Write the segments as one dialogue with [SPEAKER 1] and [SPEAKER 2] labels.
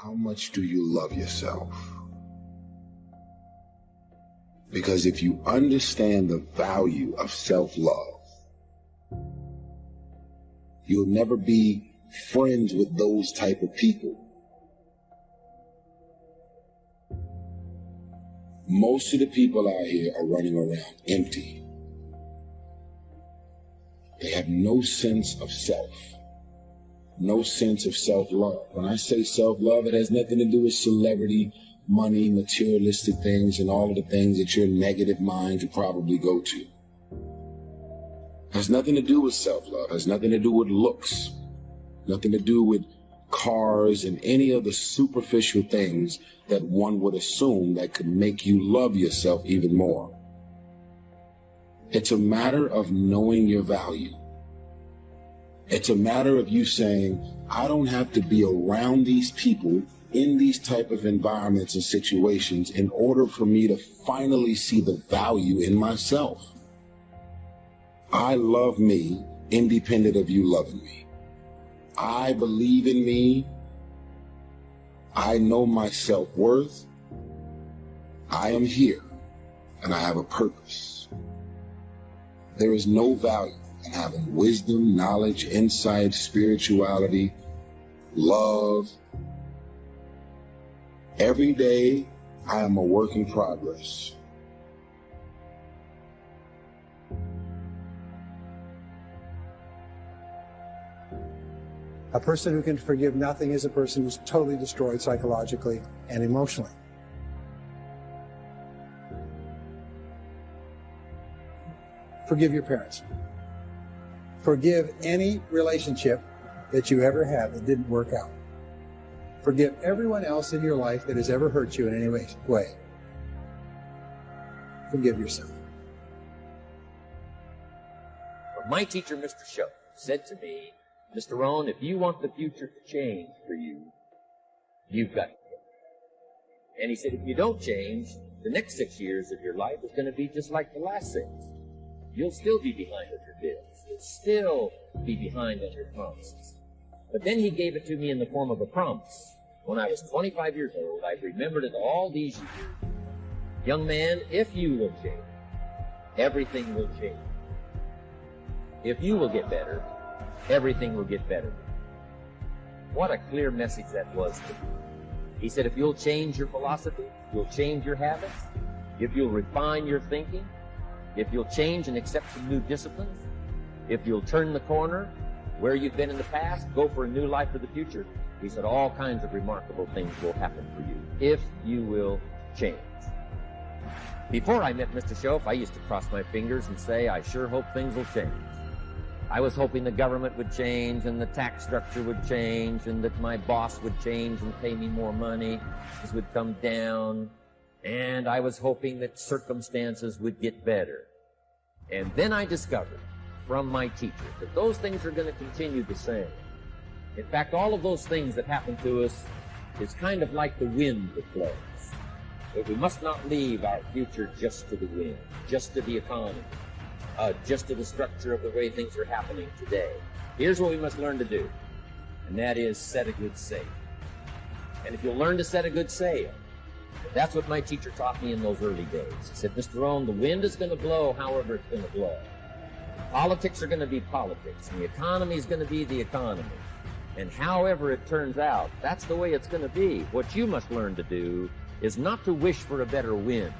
[SPEAKER 1] How much do you love yourself? Because if you understand the value of self-love, you'll never be friends with those type of people. Most of the people out here are running around empty. They have no sense of self, no sense of self-love. When I say self-love, it has nothing to do with celebrity, money, materialistic things, and all of the things that your negative mind could probably go to. It has nothing to do with self-love. It has nothing to do with looks, nothing to do with cars and any of the superficial things that one would assume that could make you love yourself even more. It's a matter of knowing your value. It's a matter of you saying, I don't have to be around these people in these type of environments and situations in order for me to finally see the value in myself. I love me independent of you loving me. I believe in me. I know my self-worth. I am here and I have a purpose. There is no value in having wisdom, knowledge, insight, spirituality, love. Every day I am a work in progress.
[SPEAKER 2] A person who can forgive nothing is a person who's totally destroyed psychologically and emotionally. Forgive your parents. Forgive any relationship that you ever had that didn't work out. Forgive everyone else in your life that has ever hurt you in any way. Forgive yourself.
[SPEAKER 3] My teacher, Mr. Show, said to me, Mr. Rohn, if you want the future to change for you, you've got to change. And he said, if you don't change, the next 6 years of your life is going to be just like the last 6. You'll still be behind on your bills. You'll still be behind on your promises. But then he gave it to me in the form of a promise. When I was 25 years old, I've remembered it all these years. Young man, if you will change, everything will change. If you will get better, everything will get better. What a clear message that was to me. He said, if you'll change your philosophy, you'll change your habits, if you'll refine your thinking, if you'll change and accept some new disciplines, if you'll turn the corner where you've been in the past, go for a new life for the future, he said all kinds of remarkable things will happen for you if you will change. Before I met Mr. Shoaff, I used to cross my fingers and say, I sure hope things will change. I was hoping the government would change and the tax structure would change and that my boss would change and pay me more money, this would come down, and I was hoping that circumstances would get better. And then I discovered from my teacher that those things are going to continue the same. In fact, all of those things that happen to us is kind of like the wind that blows. But we must not leave our future just to the wind, just to the economy, just to the structure of the way things are happening today. Here's what we must learn to do, and that is set a good sail. And if you'll learn to set a good sail, that's what my teacher taught me in those early days. He said, Mr. Rohn, the wind is going to blow however it's going to blow. Politics are going to be politics, and the economy is going to be the economy. And however it turns out, that's the way it's going to be. What you must learn to do is not to wish for a better wind.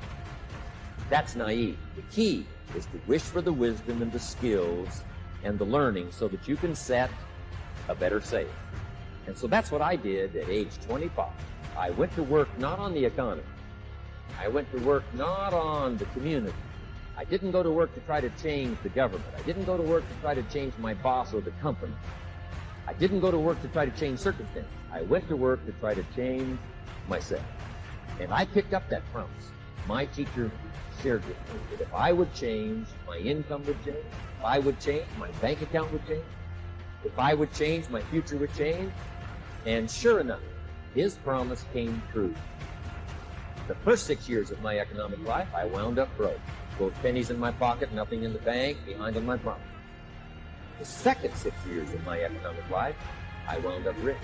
[SPEAKER 3] That's naive. The key is to wish for the wisdom and the skills and the learning so that you can set a better sail. And so that's what I did at age 25. I went to work not on the economy. I went to work not on the community. I didn't go to work to try to change the government. I didn't go to work to try to change my boss or the company. I didn't go to work to try to change circumstances. I went to work to try to change myself. And I picked up that promise. My teacher shared with me that if I would change, my income would change. If I would change, my bank account would change. If I would change, my future would change. And sure enough, his promise came true. The first 6 years of my economic life, I wound up broke. Both pennies in my pocket, nothing in the bank, behind on my promise. The second 6 years of my economic life, I wound up rich.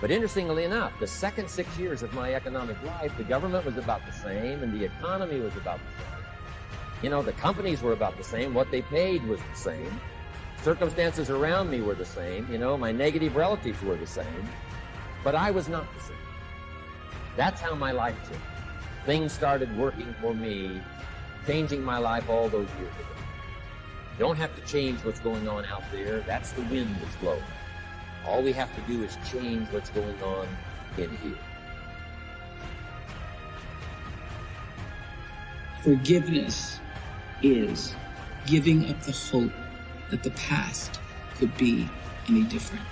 [SPEAKER 3] But interestingly enough, the second 6 years of my economic life, the government was about the same and the economy was about the same. You know, the companies were about the same. What they paid was the same. Circumstances around me were the same. You know, my negative relatives were the same. But I was not the same. That's how my life changed. Things started working for me, changing my life all those years ago. You don't have to change what's going on out there. That's the wind that's blowing. All we have to do is change what's going on in here.
[SPEAKER 4] Forgiveness is giving up the hope that the past could be any different.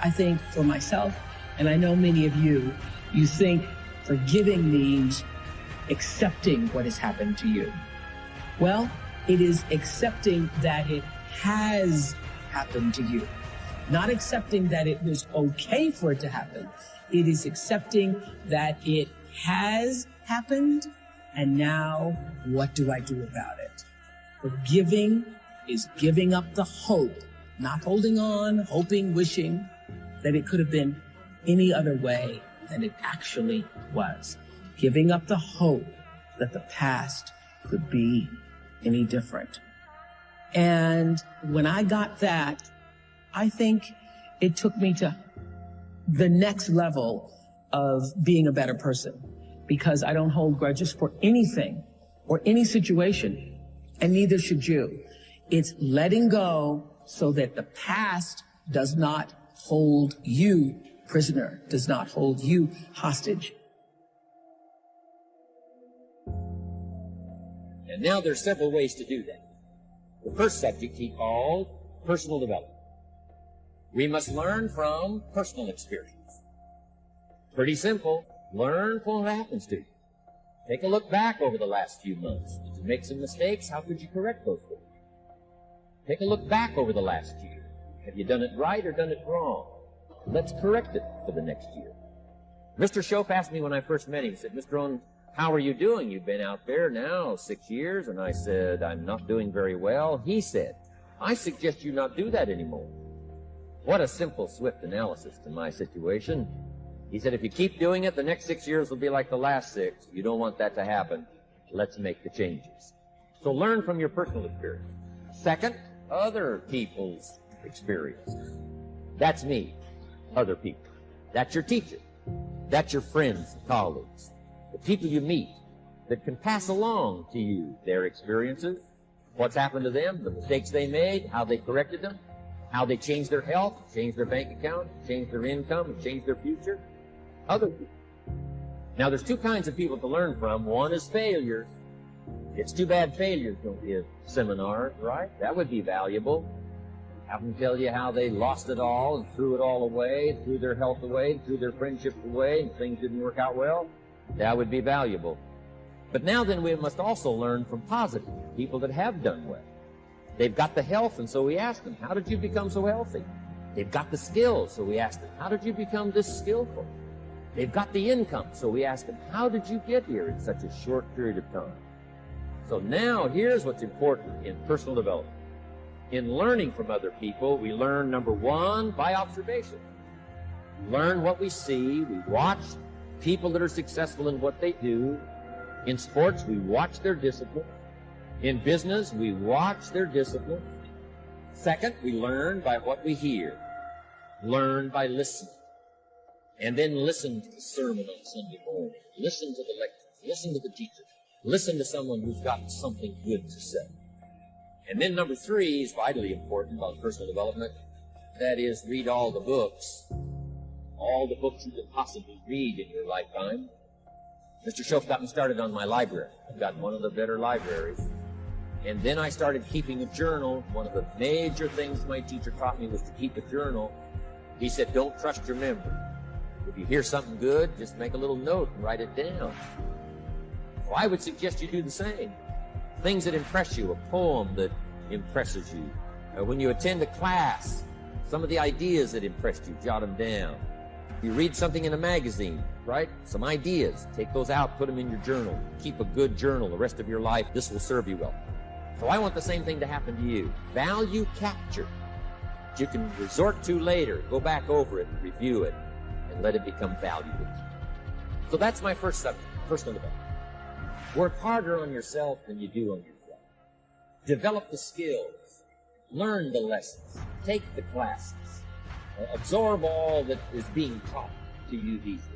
[SPEAKER 4] I think for myself, and I know many of you, you think forgiving means accepting what has happened to you. Well, it is accepting that it has happened to you. Not accepting that it was okay for it to happen. It is accepting that it has happened, and now what do I do about it? Forgiving is giving up the hope, not holding on, hoping, wishing that it could have been any other way than it actually was. Giving up the hope that the past could be any different. And when I got that, I think it took me to the next level of being a better person, because I don't hold grudges for anything or any situation, and neither should you. It's letting go so that the past does not hold you prisoner, does not hold you hostage.
[SPEAKER 3] And now there's several ways to do that. The first subject he called personal development. We must learn from personal experience. Pretty simple. Learn from what happens to you. Take a look back over the last few months. Did you make some mistakes? How could you correct those things? Take a look back over the last year. Have you done it right or done it wrong? Let's correct it for the next year. Mr. Shope asked me when I first met him, he said, Mr. Rohn, how are you doing? You've been out there now 6 years. And I said, I'm not doing very well. He said, I suggest you not do that anymore. What a simple, swift analysis to my situation. He said, if you keep doing it, the next 6 years will be like the last 6. You don't want that to happen. Let's make the changes. So learn from your personal experience. Second, other people's experience. That's me, other people. That's your teacher. That's your friends and colleagues. The people you meet that can pass along to you their experiences, what's happened to them, the mistakes they made, how they corrected them, how they changed their health, changed their bank account, changed their income, changed their future. Other people. Now, there's two kinds of people to learn from. One is failures. It's too bad failures don't give seminars, right? That would be valuable. Have them tell you how they lost it all and threw it all away, threw their health away, threw their friendships away, and things didn't work out well. That would be valuable. But now then, we must also learn from positive people that have done well. They've got the health, and so we ask them, how did you become so healthy? They've got the skills, so we ask them, how did you become this skillful? They've got the income, so we ask them, how did you get here in such a short period of time? So now, here's what's important in personal development. In learning from other people, we learn, number one, by observation. We learn what we see. We watch people that are successful in what they do. In sports, we watch their discipline. In business, we watch their discipline. Second, we learn by what we hear. Learn by listening. And then listen to the sermon on Sunday morning. Listen to the lectures. Listen to the teacher. Listen to someone who's got something good to say. And then number three is vitally important on personal development. That is, read all the books. All the books you can possibly read in your lifetime. Mr. Shope got me started on my library. I've got one of the better libraries. And then I started keeping a journal. One of the major things my teacher taught me was to keep a journal. He said, don't trust your memory. If you hear something good, just make a little note and write it down. Well, I would suggest you do the same. Things that impress you, a poem that impresses you. When you attend a class, some of the ideas that impressed you, jot them down. You read something in a magazine, right? Some ideas. Take those out, put them in your journal. Keep a good journal the rest of your life. This will serve you well. So I want the same thing to happen to you. Value capture. You can resort to later. Go back over it and review it. and let it become valuable to you. So that's my first subject, personal development. Work harder on yourself than you do on yourself. Develop the skills. Learn the lessons. Take the classes. Absorb all that is being taught to you these days.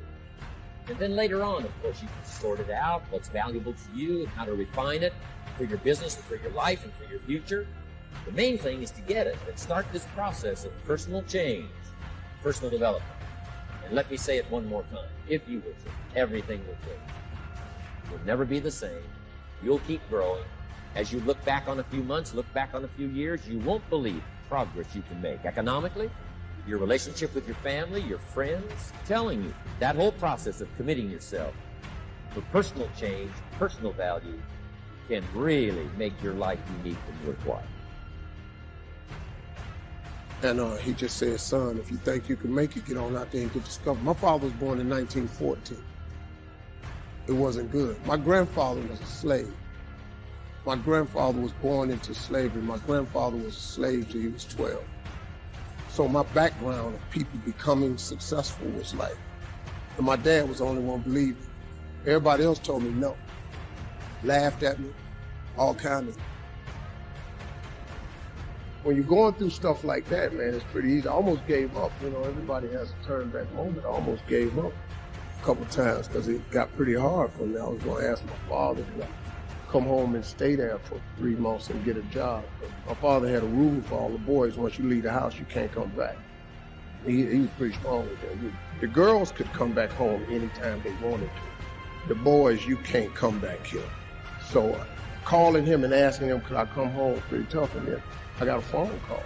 [SPEAKER 3] And then later on, of course, you can sort it out, what's valuable to you, and how to refine it for your business, and for your life, and for your future. The main thing is to get it and start this process of personal change, personal development. And let me say it one more time. If you will change, everything will change. You'll never be the same. You'll keep growing. As you look back on a few months, look back on a few years, you won't believe the progress you can make economically, your relationship with your family, your friends. I'm telling you, that whole process of committing yourself for personal change, personal value, can really make your life unique and worthwhile.
[SPEAKER 5] And he just said, son, if you think you can make it, get on out there and get discovered. My father was born in 1914. It wasn't good. My grandfather was a slave. My grandfather was born into slavery. My grandfather was a slave till he was 12. So my background of people becoming successful was like, and my dad was the only one believing. Everybody else told me no. Laughed at me, all kinds of. When you're going through stuff like that, man, it's pretty easy. I almost gave up. You know, everybody has a turn back moment. I almost gave up a couple of times because it got pretty hard for me. I was going to ask my father to come home and stay there for 3 months and get a job. But my father had a rule for all the boys: once you leave the house, you can't come back. He was pretty strong with that. The girls could come back home anytime they wanted to. The boys, you can't come back here. So calling him and asking him, could I come home, was pretty tough. And then I got a phone call.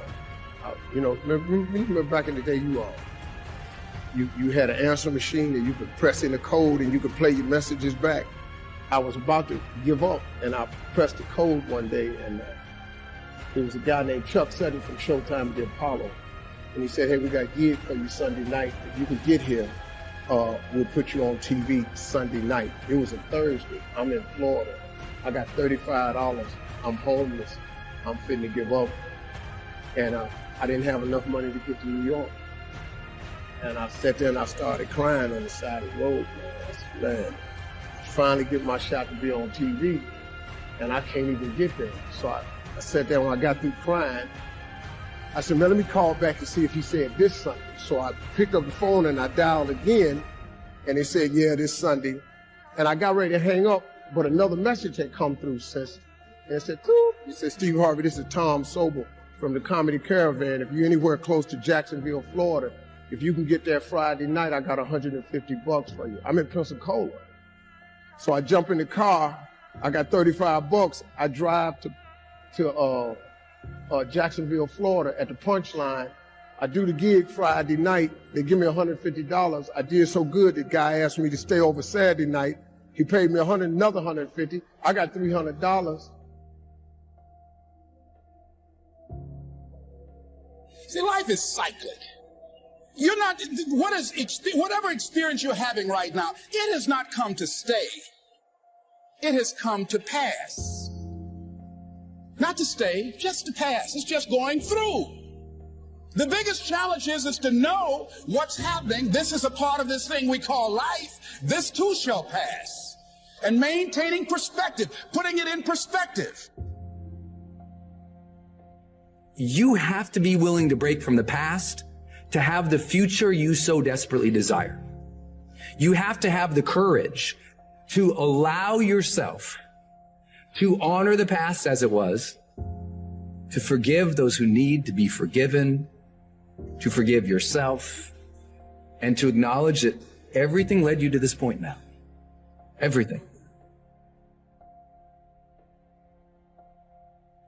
[SPEAKER 5] You know, remember back in the day, you had an answer machine that you could press in the code and you could play your messages back. I was about to give up, and I pressed the code one day, and there was a guy named Chuck Sutton from Showtime at the Apollo, and he said, hey, we got a gig for you Sunday night. If you can get here, we'll put you on TV Sunday night. It was a Thursday. I'm in Florida. I got $35. I'm homeless. I'm fitting to give up. And I didn't have enough money to get to New York. And I sat there and I started crying on the side of the road. I said, man, I finally get my shot to be on TV, and I can't even get there. So I sat there. When I got through crying, I said, man, let me call back and see if he said this Sunday. So I picked up the phone and I dialed again, and they said, yeah, this Sunday. And I got ready to hang up, but another message had come through since. And it said, he said, Steve Harvey, this is Tom Sobel from the Comedy Caravan. If you're anywhere close to Jacksonville, Florida, if you can get there Friday night, I got $150 for you. I'm in Pensacola. So I jump in the car. I got $35. I drive to Jacksonville, Florida at the Punchline. I do the gig Friday night. They give me $150. I did so good, the guy asked me to stay over Saturday night. He paid me another $150. I got $300.
[SPEAKER 6] See, life is cyclic. You're not, whatever experience you're having right now, it has not come to stay. It has come to pass. Not to stay, just to pass. It's just going through. The biggest challenge is to know what's happening. This is a part of this thing we call life. This too shall pass. And maintaining perspective, putting it in perspective.
[SPEAKER 7] You have to be willing to break from the past to have the future you so desperately desire. You have to have the courage to allow yourself to honor the past as it was, to forgive those who need to be forgiven, to forgive yourself, and to acknowledge that everything led you to this point now. Everything.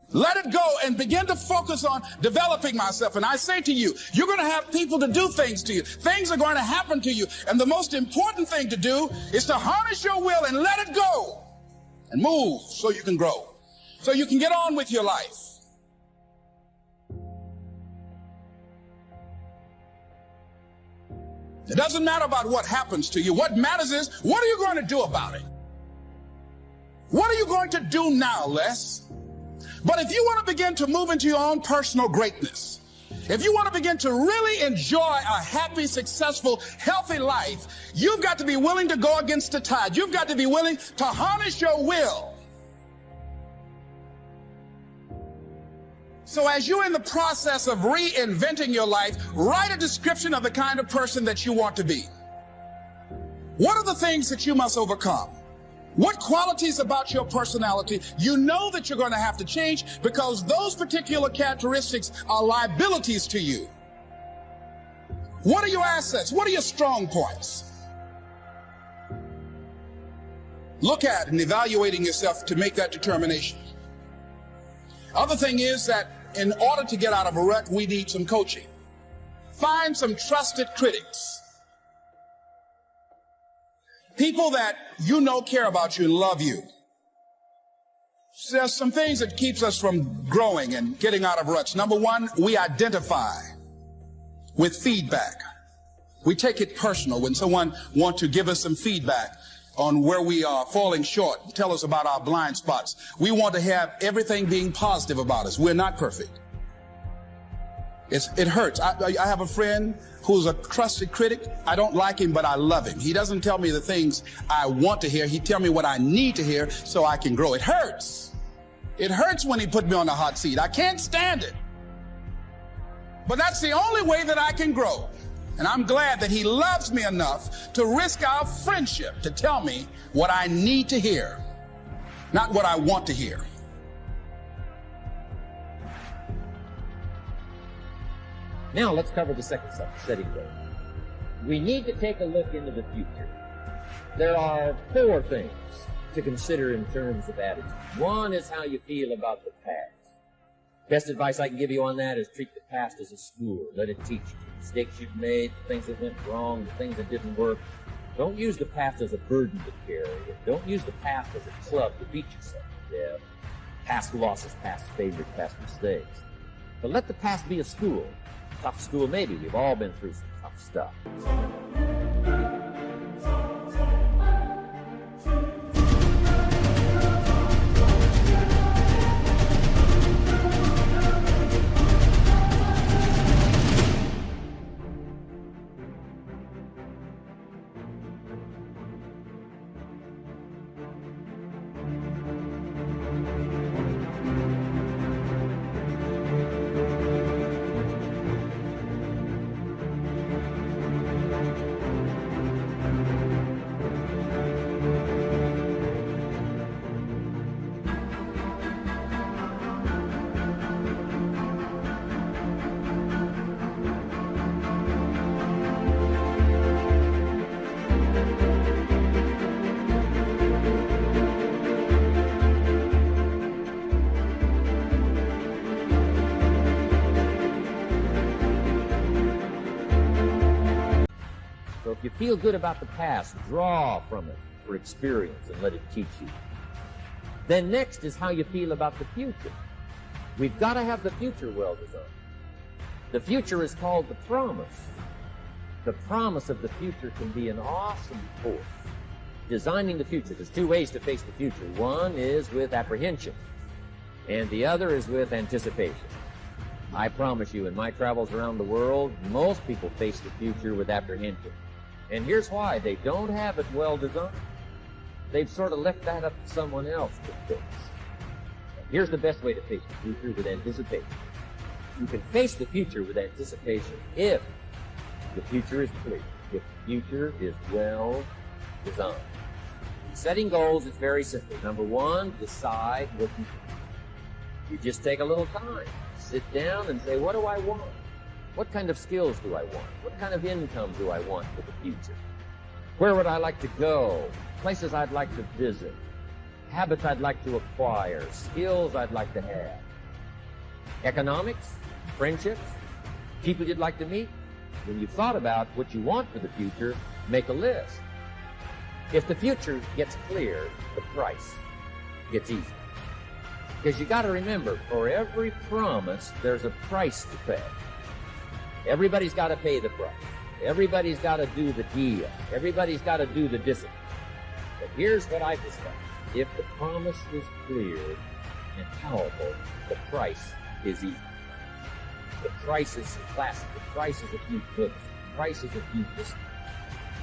[SPEAKER 6] Let it go and begin to focus on developing myself. And I say to you, you're going to have people to do things to you. Things are going to happen to you. And the most important thing to do is to harness your will and let it go and move so you can grow, so you can get on with your life. It doesn't matter about what happens to you. What matters is, what are you going to do about it? What are you going to do now, Les? But if you want to begin to move into your own personal greatness, If you want to begin to really enjoy a happy, successful, healthy life, you've got to be willing to go against the tide. You've got to be willing to harness your will. So as you're in the process of reinventing your life, write a description of the kind of person that you want to be. What are the things that you must overcome? What qualities about your personality you know that you're going to have to change because those particular characteristics are liabilities to you? What are your assets? What are your strong points? Look at and evaluating yourself to make that determination. Other thing is that in order to get out of a rut, we need some coaching. Find some trusted critics. People that you know care about you and love you. So there's some things that keeps us from growing and getting out of ruts. Number one, we identify with feedback. We take it personal when someone wants to give us some feedback on where we are falling short, tell us about our blind spots. We want to have everything being positive about us. We're not perfect. It hurts. I have a friend who's a trusted critic. I don't like him, but I love him. He doesn't tell me the things I want to hear. He tells me what I need to hear so I can grow. It hurts. It hurts when he put me on the hot seat. I can't stand it. But that's the only way that I can grow. And I'm glad that he loves me enough to risk our friendship to tell me what I need to hear, not what I want to hear.
[SPEAKER 3] Now let's cover the second subject, setting goals. We need to take a look into the future. There are 4 things to consider in terms of attitude. One is how you feel about the past. Best advice I can give you on that is treat the past as a school. Let it teach you the mistakes you've made, the things that went wrong, the things that didn't work. Don't use the past as a burden to carry. Don't use the past as a club to beat yourself to death. Past losses, past failures, past mistakes. But let the past be a school. Tough school maybe. We've all been through some tough stuff. So if you feel good about the past, draw from it for experience and let it teach you. Then next is how you feel about the future. We've got to have the future well designed. The future is called the promise. The promise of the future can be an awesome force. Designing the future, there's 2 ways to face the future. One is with apprehension, and the other is with anticipation. I promise you, in my travels around the world, most people face the future with apprehension. And here's why. They don't have it well designed. They've sort of left that up to someone else to fix. Here's the best way to face the future, with anticipation. You can face the future with anticipation if the future is clear, if the future is well designed. Setting goals is very simple. Number 1, decide what you want. You just take a little time. Sit down and say, what do I want? What kind of skills do I want? What kind of income do I want for the future? Where would I like to go? Places I'd like to visit. Habits I'd like to acquire. Skills I'd like to have. Economics? Friendships? People you'd like to meet? When you've thought about what you want for the future, make a list. If the future gets clear, the price gets easy. Because you got to remember, for every promise, there's a price to pay. Everybody's got to pay the price. Everybody's got to do the deal. Everybody's got to do the discipline. But here's what I've discovered. If the promise is clear and powerful, the price is easy. the prices of classes, the prices of new books, the prices of new business.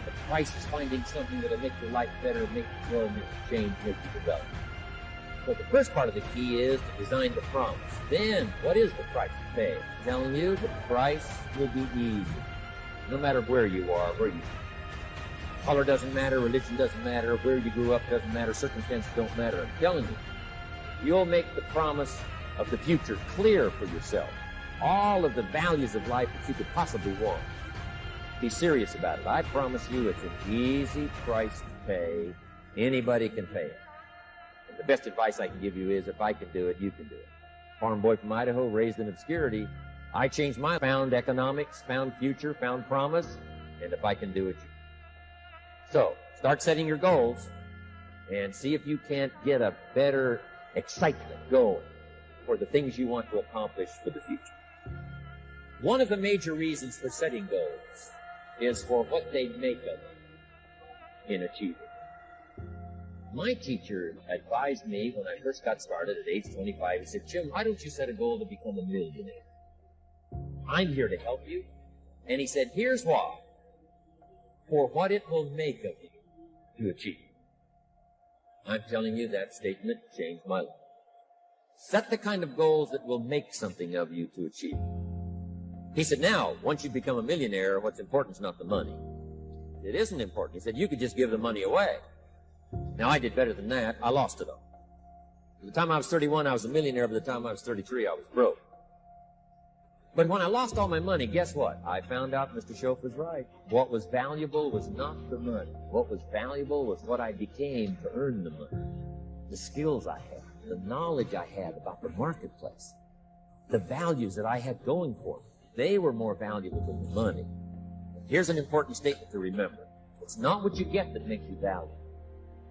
[SPEAKER 3] The price is finding something that'll make your life better, make you grow, make you change, make you develop. So the first part of the key is to design the promise. Then, what is the price to pay? I'm telling you, the price will be easy. No matter where you are, where you are. Color doesn't matter, religion doesn't matter, where you grew up doesn't matter, circumstances don't matter. I'm telling you, you'll make the promise of the future clear for yourself. All of the values of life that you could possibly want. Be serious about it. I promise you it's an easy price to pay. Anybody can pay it. And the best advice I can give you is, if I can do it, you can do it. Farm boy from Idaho, raised in obscurity. I changed my found economics, found future, found promise, and if I can do it, you can. So, start setting your goals and see if you can't get a better excitement going for the things you want to accomplish for the future. One of the major reasons for setting goals is for what they make of you in achieving. My teacher advised me when I first got started at age 25, he said, Jim, why don't you set a goal to become a millionaire? I'm here to help you. And he said, here's why. For what it will make of you to achieve. I'm telling you, that statement changed my life. Set the kind of goals that will make something of you to achieve. He said, now, once you become a millionaire, what's important is not the money. It isn't important. He said, you could just give the money away. Now, I did better than that. I lost it all. By the time I was 31, I was a millionaire. By the time I was 33, I was broke. But when I lost all my money, guess what? I found out Mr. Schoaf was right. What was valuable was not the money. What was valuable was what I became to earn the money. The skills I had, the knowledge I had about the marketplace, the values that I had going for me. They were more valuable than the money. Here's an important statement to remember. It's not what you get that makes you valuable.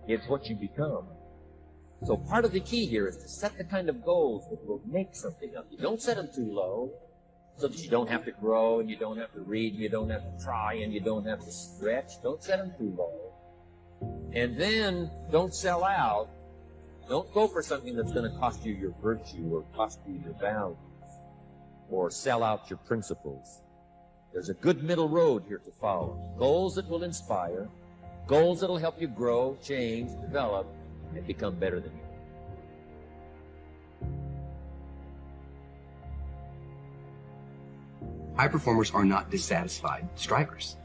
[SPEAKER 3] It's what you become. So part of the key here is to set the kind of goals that will make something of you. Don't set them too low so that you don't have to grow and you don't have to read and you don't have to try and you don't have to stretch. Don't set them too low. And then don't sell out. Don't go for something that's going to cost you your virtue or cost you your values or sell out your principles. There's a good middle road here to follow. Goals that will inspire, goals that will help you grow, change, develop, and become better than you.
[SPEAKER 7] High performers are not dissatisfied strivers.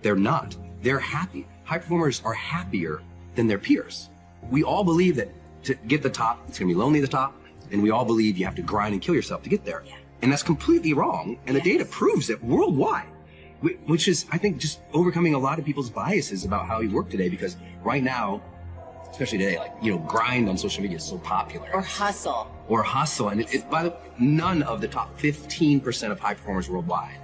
[SPEAKER 7] They're not. They're happy. High performers are happier than their peers. We all believe that to get the top, it's going to be lonely at the top, and we all believe you have to grind and kill yourself to get there. Yeah. And that's completely wrong, and the data proves it worldwide, which is, I think, just overcoming a lot of people's biases about how we work today, because right now, especially today, like, grind on social media is so popular.
[SPEAKER 8] Or hustle.
[SPEAKER 7] And by the way, none of the top 15% of high performers worldwide.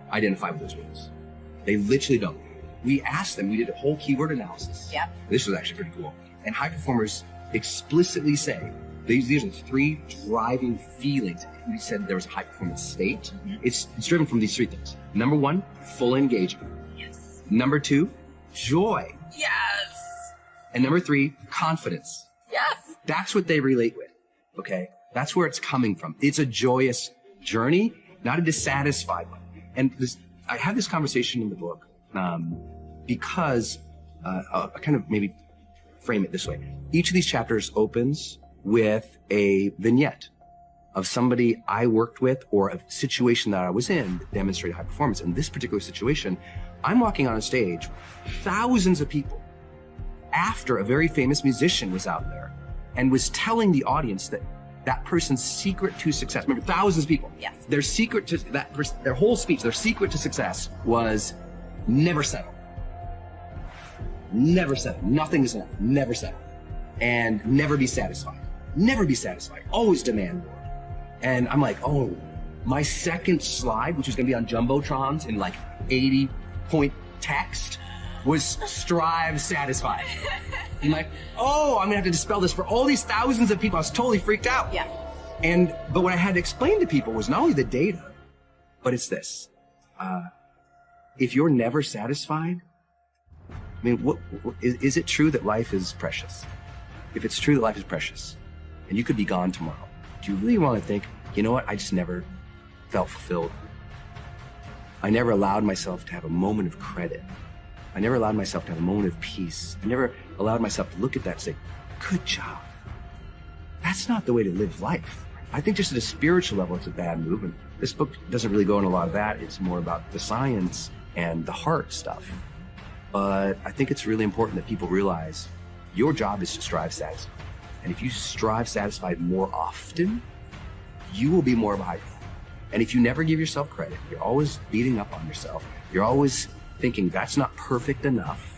[SPEAKER 7] Identify with those words. They literally don't. We asked them, we did a whole keyword analysis.
[SPEAKER 8] Yep.
[SPEAKER 7] This was actually pretty cool. And high performers explicitly say, these are 3 driving feelings. We said there was a high performance state. Mm-hmm. It's driven from these 3 things. Number 1, full engagement.
[SPEAKER 8] Yes.
[SPEAKER 7] Number 2, joy.
[SPEAKER 8] Yes.
[SPEAKER 7] And number 3, confidence.
[SPEAKER 8] Yes.
[SPEAKER 7] That's what they relate with, okay? That's where it's coming from. It's a joyous journey, not a dissatisfied one. And I had this conversation in the book because I'll kind of maybe frame it this way. Each of these chapters opens with a vignette of somebody I worked with or a situation that I was in that demonstrated high performance. In this particular situation, I'm walking on a stage, thousands of people, after a very famous musician was out there and was telling the audience that that person's secret to success, remember, thousands of people,
[SPEAKER 8] Yes.
[SPEAKER 7] their secret to that person, their whole speech, their secret to success was never settle. Never settle. Nothing is enough. Never settle. And never be satisfied. Never be satisfied. Always demand more. And I'm like, oh, my second slide, which was going to be on Jumbotrons in like 80-point text, was strive satisfied. I'm like, oh, I'm going to have to dispel this for all these thousands of people. I was totally freaked out.
[SPEAKER 8] Yeah.
[SPEAKER 7] But what I had to explain to people was not only the data, but it's this. If you're never satisfied, I mean, is it true that life is precious? If it's true that life is precious, and you could be gone tomorrow, do you really want to think, you know what, I just never felt fulfilled? I never allowed myself to have a moment of credit. I never allowed myself to have a moment of peace. I never allowed myself to look at that and say, good job. That's not the way to live life. I think just at a spiritual level, it's a bad move. And this book doesn't really go into a lot of that. It's more about the science and the heart stuff. But I think it's really important that people realize your job is to strive satisfied. And if you strive satisfied more often, you will be more valuable. And if you never give yourself credit, you're always beating up on yourself, you're always thinking that's not perfect enough,